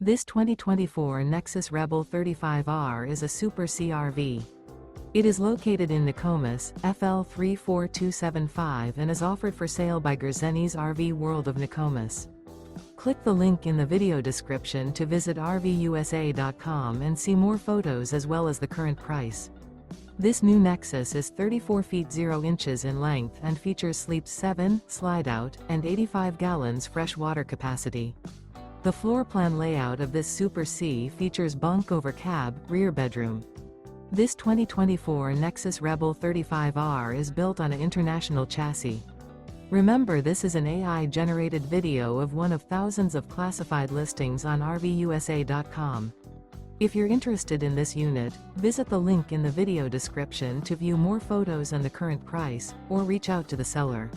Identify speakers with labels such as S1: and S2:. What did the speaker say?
S1: This 2024 Nexus Rebel 35R is a Super CRV. It is located in Nokomis, FL 34275 and is offered for sale by Gerzeny's RV World of Nokomis. Click the link in the video description to visit RVUSA.com and see more photos as well as the current price. This new Nexus is 34 feet 0 inches in length and features sleeps 7, Slideout, and 85 gallons fresh water capacity. The floor plan layout of this Super C features bunk over cab, rear bedroom. This 2024 Nexus Rebel 35R is built on an international chassis. Remember, this is an AI-generated video of one of thousands of classified listings on RVUSA.com. If you're interested in this unit, visit the link in the video description to view more photos and the current price, or reach out to the seller.